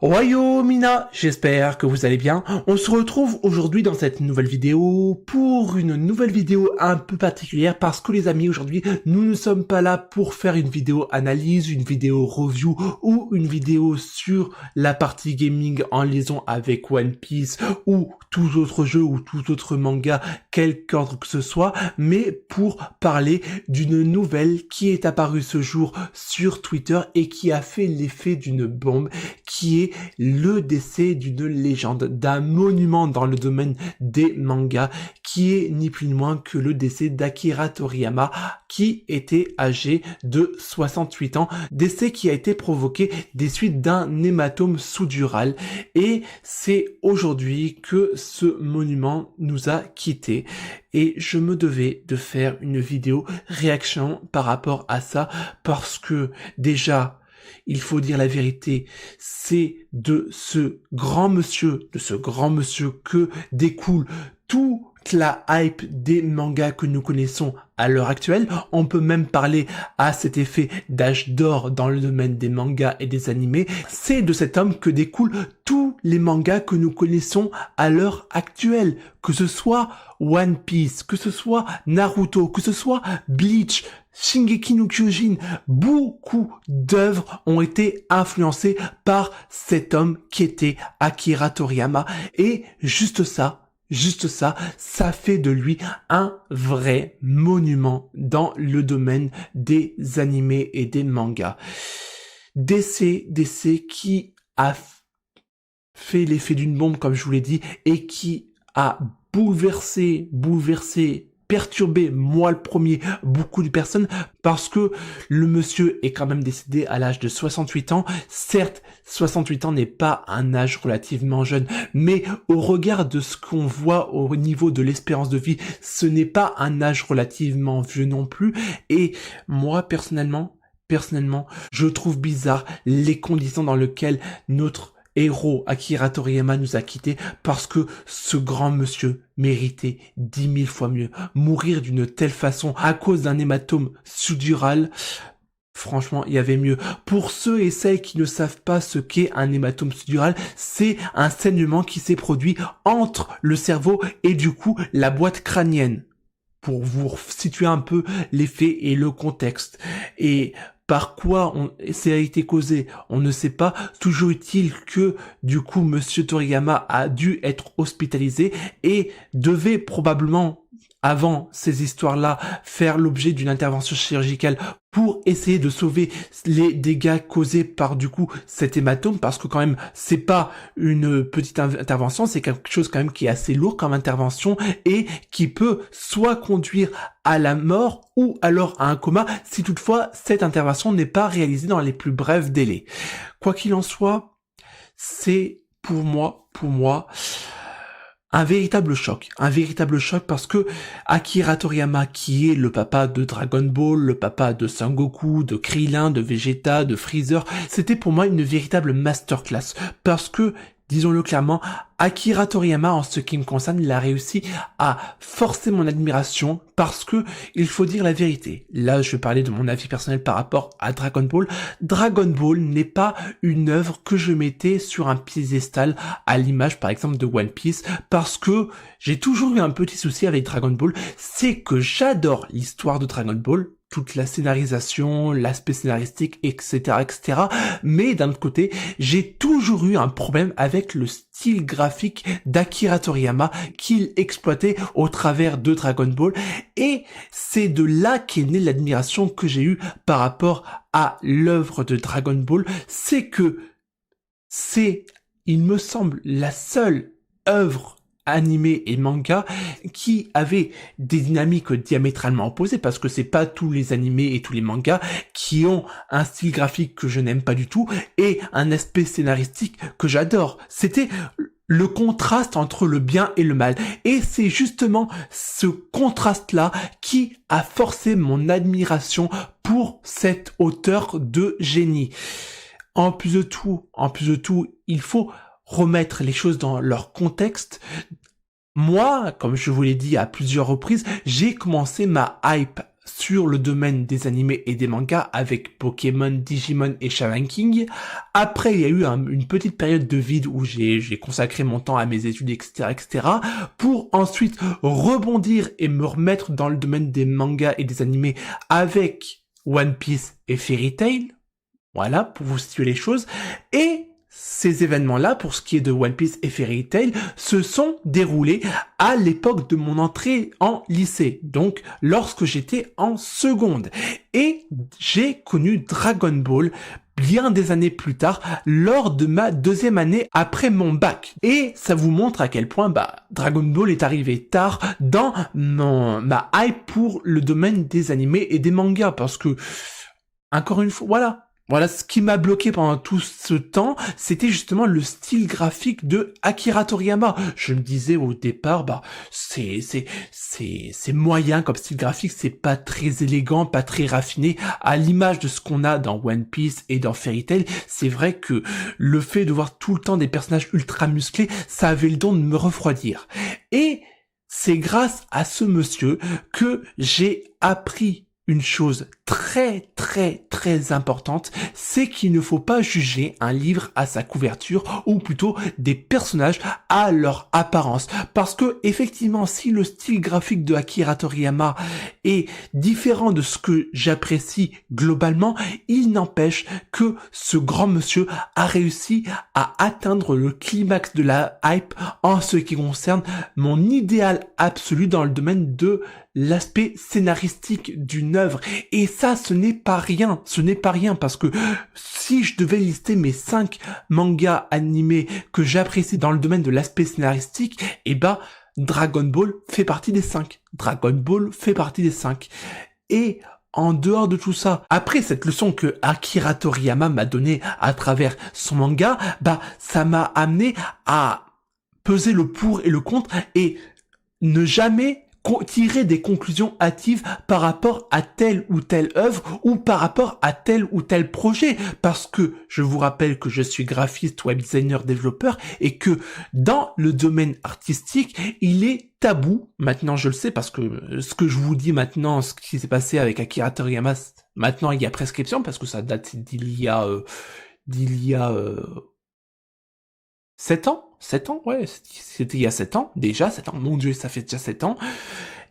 Ohayo Mina, j'espère que vous allez bien. On se retrouve aujourd'hui dans cette nouvelle vidéo pour une nouvelle vidéo un peu particulière parce que les amis, aujourd'hui, nous ne sommes pas là pour faire une vidéo analyse, une vidéo review ou une vidéo sur la partie gaming en liaison avec One Piece ou tout autre jeu ou tout autre manga, quelque ordre que ce soit, mais pour parler d'une nouvelle qui est apparue ce jour sur Twitter et qui a fait l'effet d'une bombe, qui est le décès d'une légende, d'un monument dans le domaine des mangas, qui est ni plus ni moins que le décès d'Akira Toriyama, qui était âgé de 68 ans, décès qui a été provoqué des suites d'un hématome sous-dural, et c'est aujourd'hui que ce monument nous a quittés, et je me devais de faire une vidéo réaction par rapport à ça, parce que déjà, il faut dire la vérité, c'est de ce grand monsieur que découle toute la hype des mangas que nous connaissons à l'heure actuelle. On peut même parler à cet effet d'âge d'or dans le domaine des mangas et des animés. C'est de cet homme que découlent tous les mangas que nous connaissons à l'heure actuelle, que ce soit One Piece, que ce soit Naruto, que ce soit Bleach, Shingeki no Kyojin. Beaucoup d'œuvres ont été influencées par cet homme qui était Akira Toriyama, et juste ça fait de lui un vrai monument dans le domaine des animés et des mangas. Décès qui a fait l'effet d'une bombe, comme je vous l'ai dit, et qui a bouleversé, perturbé, moi le premier, beaucoup de personnes, parce que le monsieur est quand même décédé à l'âge de 68 ans. Certes, 68 ans n'est pas un âge relativement jeune, mais au regard de ce qu'on voit au niveau de l'espérance de vie, ce n'est pas un âge relativement vieux non plus. Et moi, personnellement, je trouve bizarre les conditions dans lesquelles notre héros Akira Toriyama nous a quittés, parce que ce grand monsieur méritait 10 000 fois mieux. Mourir d'une telle façon à cause d'un hématome sous-dural, franchement, il y avait mieux. Pour ceux et celles qui ne savent pas ce qu'est un hématome sous-dural, c'est un saignement qui s'est produit entre le cerveau et du coup la boîte crânienne, pour vous situer un peu l'effet et le contexte. Et par quoi ça a été causé, on ne sait pas. Toujours est-il que, du coup, Monsieur Toriyama a dû être hospitalisé et devait probablement, avant ces histoires-là, faire l'objet d'une intervention chirurgicale pour essayer de sauver les dégâts causés par, du coup, cet hématome, parce que quand même, c'est pas une petite intervention, c'est quelque chose quand même qui est assez lourd comme intervention et qui peut soit conduire à la mort ou alors à un coma si toutefois cette intervention n'est pas réalisée dans les plus brefs délais. Quoi qu'il en soit, c'est pour moi, un véritable choc parce que Akira Toriyama, qui est le papa de Dragon Ball, le papa de Sangoku, de Krillin, de Vegeta, de Freezer, c'était pour moi une véritable masterclass, parce que, disons-le clairement, Akira Toriyama, en ce qui me concerne, il a réussi à forcer mon admiration, parce que, il faut dire la vérité. Là, je vais parler de mon avis personnel par rapport à Dragon Ball. Dragon Ball n'est pas une œuvre que je mettais sur un piédestal à l'image, par exemple, de One Piece, parce que j'ai toujours eu un petit souci avec Dragon Ball, c'est que j'adore l'histoire de Dragon Ball, toute la scénarisation, l'aspect scénaristique, etc., mais d'un autre côté, j'ai toujours eu un problème avec le style graphique d'Akira Toriyama qu'il exploitait au travers de Dragon Ball, et c'est de là qu'est née l'admiration que j'ai eue par rapport à l'œuvre de Dragon Ball. C'est que c'est, il me semble, la seule œuvre animé et manga qui avait des dynamiques diamétralement opposées, parce que c'est pas tous les animés et tous les mangas qui ont un style graphique que je n'aime pas du tout et un aspect scénaristique que j'adore. C'était le contraste entre le bien et le mal, et c'est justement ce contraste-là qui a forcé mon admiration pour cet auteur de génie. En plus de tout, il faut remettre les choses dans leur contexte. Moi, comme je vous l'ai dit à plusieurs reprises, j'ai commencé ma hype sur le domaine des animés et des mangas avec Pokémon, Digimon et Shaman King. Après, il y a eu une petite période de vide où j'ai consacré mon temps à mes études, etc., pour ensuite rebondir et me remettre dans le domaine des mangas et des animés avec One Piece et Fairy Tail. Voilà, pour vous situer les choses. Et ces événements-là, pour ce qui est de One Piece et Fairy Tail, se sont déroulés à l'époque de mon entrée en lycée, donc lorsque j'étais en seconde. Et j'ai connu Dragon Ball bien des années plus tard, lors de ma deuxième année après mon bac. Et ça vous montre à quel point Dragon Ball est arrivé tard dans ma hype pour le domaine des animés et des mangas, parce que, encore une fois, Voilà, ce qui m'a bloqué pendant tout ce temps, c'était justement le style graphique de Akira Toriyama. Je me disais au départ, c'est moyen comme style graphique, c'est pas très élégant, pas très raffiné, à l'image de ce qu'on a dans One Piece et dans Fairy Tail. C'est vrai que le fait de voir tout le temps des personnages ultra musclés, ça avait le don de me refroidir. Et c'est grâce à ce monsieur que j'ai appris une chose très importante, c'est qu'il ne faut pas juger un livre à sa couverture, ou plutôt des personnages à leur apparence. Parce que, effectivement, si le style graphique de Akira Toriyama est différent de ce que j'apprécie globalement, il n'empêche que ce grand monsieur a réussi à atteindre le climax de la hype en ce qui concerne mon idéal absolu dans le domaine de l'aspect scénaristique d'une œuvre. Et ça, ce n'est pas rien, parce que si je devais lister mes 5 mangas animés que j'apprécie dans le domaine de l'aspect scénaristique, Dragon Ball fait partie des 5. Et en dehors de tout ça, après cette leçon que Akira Toriyama m'a donnée à travers son manga, ça m'a amené à peser le pour et le contre et ne jamais tirer des conclusions hâtives par rapport à telle ou telle œuvre ou par rapport à tel ou tel projet, parce que je vous rappelle que je suis graphiste, web designer, développeur, et que dans le domaine artistique, il est tabou, maintenant je le sais, parce que ce que je vous dis maintenant, ce qui s'est passé avec Akira Toriyama, maintenant il y a prescription, parce que ça date d'il y a 7 ans, ouais, c'était il y a 7 ans, déjà 7 ans, mon Dieu, ça fait déjà 7 ans,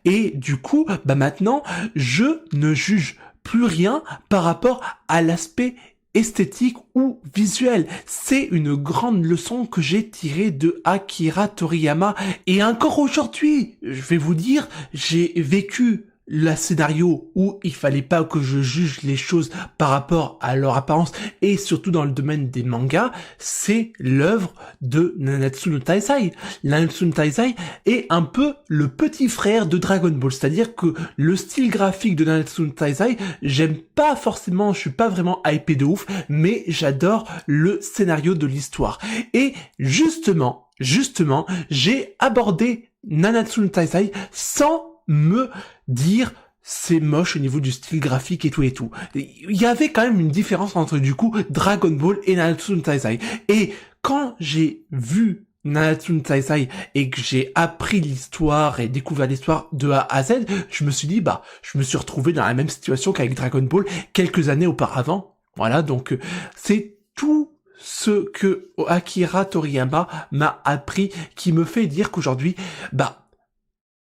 et du coup, maintenant, je ne juge plus rien par rapport à l'aspect esthétique ou visuel. C'est une grande leçon que j'ai tirée de Akira Toriyama, et encore aujourd'hui, je vais vous dire, j'ai vécu le scénario où il fallait pas que je juge les choses par rapport à leur apparence, et surtout dans le domaine des mangas, c'est l'œuvre de Nanatsu no Taizai. Nanatsu no Taizai est un peu le petit frère de Dragon Ball, c'est-à-dire que le style graphique de Nanatsu no Taizai, j'aime pas forcément, je suis pas vraiment hypé de ouf, mais j'adore le scénario de l'histoire. Et justement, j'ai abordé Nanatsu no Taizai sans me dire c'est moche au niveau du style graphique et tout. Il y avait quand même une différence entre du coup Dragon Ball et Nanatsu no Taizai. Et quand j'ai vu Nanatsu no Taizai et que j'ai appris l'histoire et découvert l'histoire de A à Z, je me suis dit je me suis retrouvé dans la même situation qu'avec Dragon Ball quelques années auparavant. Voilà, donc c'est tout ce que Akira Toriyama m'a appris qui me fait dire qu'aujourd'hui,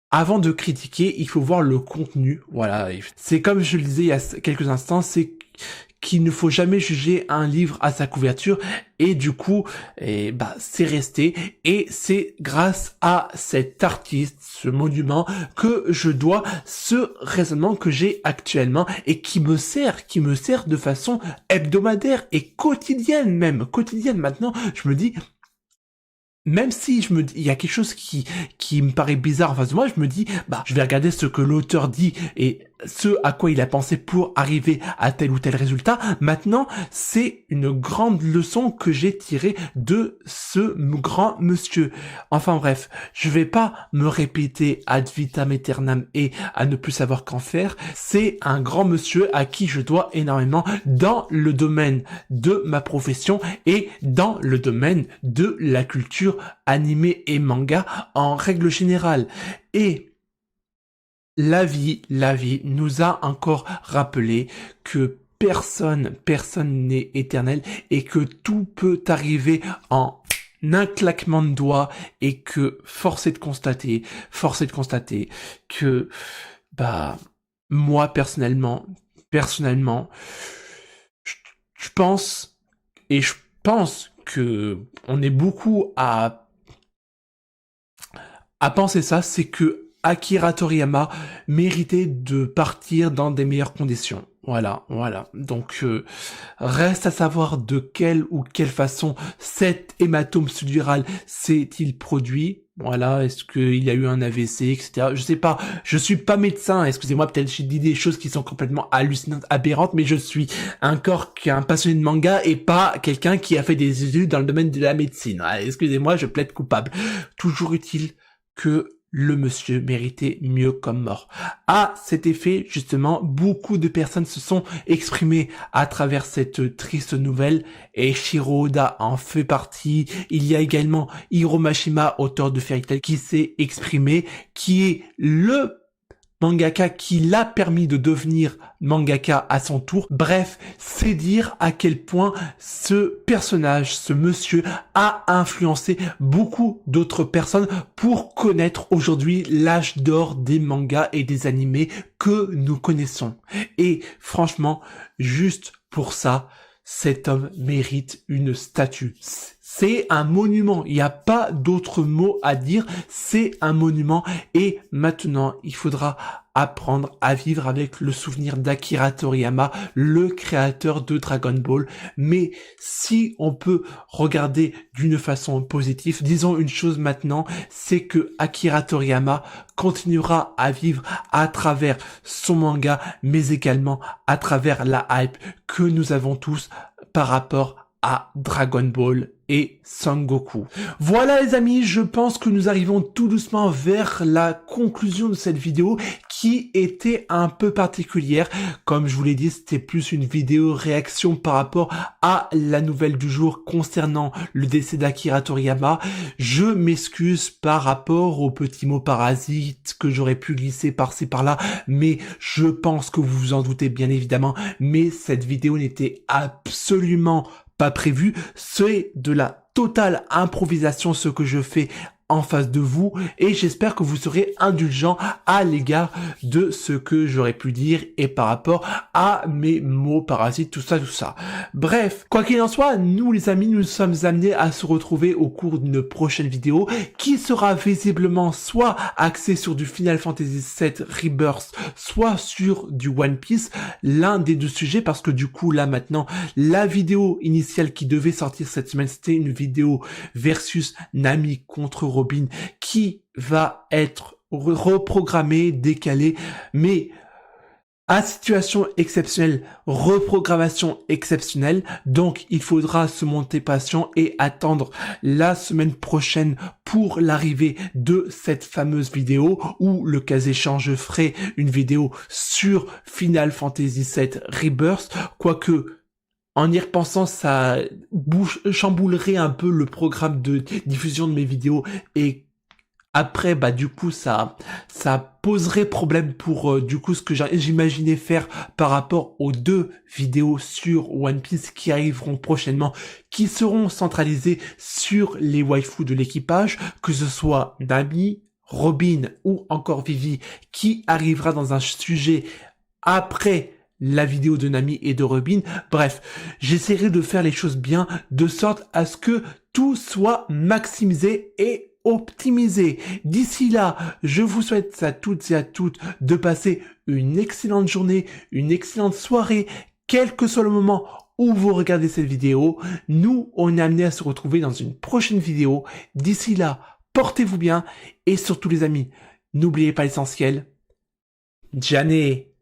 avant de critiquer, il faut voir le contenu. Voilà, c'est comme je le disais il y a quelques instants, c'est qu'il ne faut jamais juger un livre à sa couverture, et du coup, c'est resté, et c'est grâce à cet artiste, ce monument, que je dois ce raisonnement que j'ai actuellement, et qui me sert de façon hebdomadaire et quotidienne maintenant, je me dis, même si il y a quelque chose qui me paraît bizarre en face de moi, je me dis, je vais regarder ce que l'auteur dit et ce à quoi il a pensé pour arriver à tel ou tel résultat. Maintenant, c'est une grande leçon que j'ai tirée de ce grand monsieur. Enfin bref, je vais pas me répéter ad vitam aeternam et à ne plus savoir qu'en faire. C'est un grand monsieur à qui je dois énormément dans le domaine de ma profession et dans le domaine de la culture animée et manga en règle générale. Et la vie nous a encore rappelé que personne n'est éternel et que tout peut arriver en un claquement de doigts et que force est de constater que, bah, moi personnellement, je pense que on est beaucoup à penser ça, c'est que Akira Toriyama méritait de partir dans des meilleures conditions. Voilà. Donc, reste à savoir de quelle façon cet hématome suddural s'est-il produit. Voilà, est-ce qu'il y a eu un AVC, etc. Je sais pas, je suis pas médecin, excusez-moi, peut-être j'ai dit des choses qui sont complètement hallucinantes, aberrantes, mais je suis encore qu'un passionné de manga et pas quelqu'un qui a fait des études dans le domaine de la médecine. Ah, excusez-moi, je plaide coupable. Toujours utile que le monsieur méritait mieux comme mort. À cet effet, justement, beaucoup de personnes se sont exprimées à travers cette triste nouvelle, et Shiro Oda en fait partie. Il y a également Hiro Mashima, auteur de Fairy Tail, qui s'est exprimé, qui est le mangaka qui l'a permis de devenir mangaka à son tour. Bref, c'est dire à quel point ce personnage, ce monsieur, a influencé beaucoup d'autres personnes pour connaître aujourd'hui l'âge d'or des mangas et des animés que nous connaissons. Et franchement, juste pour ça, cet homme mérite une statue. C'est un monument, il n'y a pas d'autre mot à dire, c'est un monument et maintenant il faudra apprendre à vivre avec le souvenir d'Akira Toriyama, le créateur de Dragon Ball. Mais si on peut regarder d'une façon positive, disons une chose maintenant, c'est que Akira Toriyama continuera à vivre à travers son manga, mais également à travers la hype que nous avons tous par rapport à Dragon Ball et Son Goku. Voilà les amis, je pense que nous arrivons tout doucement vers la conclusion de cette vidéo qui était un peu particulière. Comme je vous l'ai dit, c'était plus une vidéo réaction par rapport à la nouvelle du jour concernant le décès d'Akira Toriyama. Je m'excuse par rapport aux petits mots parasites que j'aurais pu glisser par-ci par-là, mais je pense que vous vous en doutez bien évidemment, mais cette vidéo n'était absolument pas prévu, c'est de la totale improvisation ce que je fais en face de vous et j'espère que vous serez indulgents à l'égard de ce que j'aurais pu dire et par rapport à mes mots parasites, tout ça. Bref, quoi qu'il en soit, nous les amis, nous sommes amenés à se retrouver au cours d'une prochaine vidéo qui sera visiblement soit axée sur du Final Fantasy VII Rebirth, soit sur du One Piece, l'un des deux sujets parce que du coup là maintenant, la vidéo initiale qui devait sortir cette semaine, c'était une vidéo versus Nami contre Robin qui va être reprogrammée, décalée, mais à situation exceptionnelle, reprogrammation exceptionnelle, donc il faudra se monter patient et attendre la semaine prochaine pour l'arrivée de cette fameuse vidéo où le cas échéant je ferai une vidéo sur Final Fantasy VII Rebirth, quoique en y repensant, ça chamboulerait un peu le programme de diffusion de mes vidéos et après, bah du coup, ça poserait problème pour du coup ce que j'imaginais faire par rapport aux deux vidéos sur One Piece qui arriveront prochainement, qui seront centralisées sur les waifus de l'équipage, que ce soit Nami, Robin ou encore Vivi, qui arrivera dans un sujet après la vidéo de Nami et de Robin. Bref, j'essaierai de faire les choses bien, de sorte à ce que tout soit maximisé et optimisé. D'ici là, je vous souhaite à toutes et à toutes de passer une excellente journée, une excellente soirée, quel que soit le moment où vous regardez cette vidéo. Nous, on est amenés à se retrouver dans une prochaine vidéo. D'ici là, portez-vous bien et surtout les amis, n'oubliez pas l'essentiel. Jané.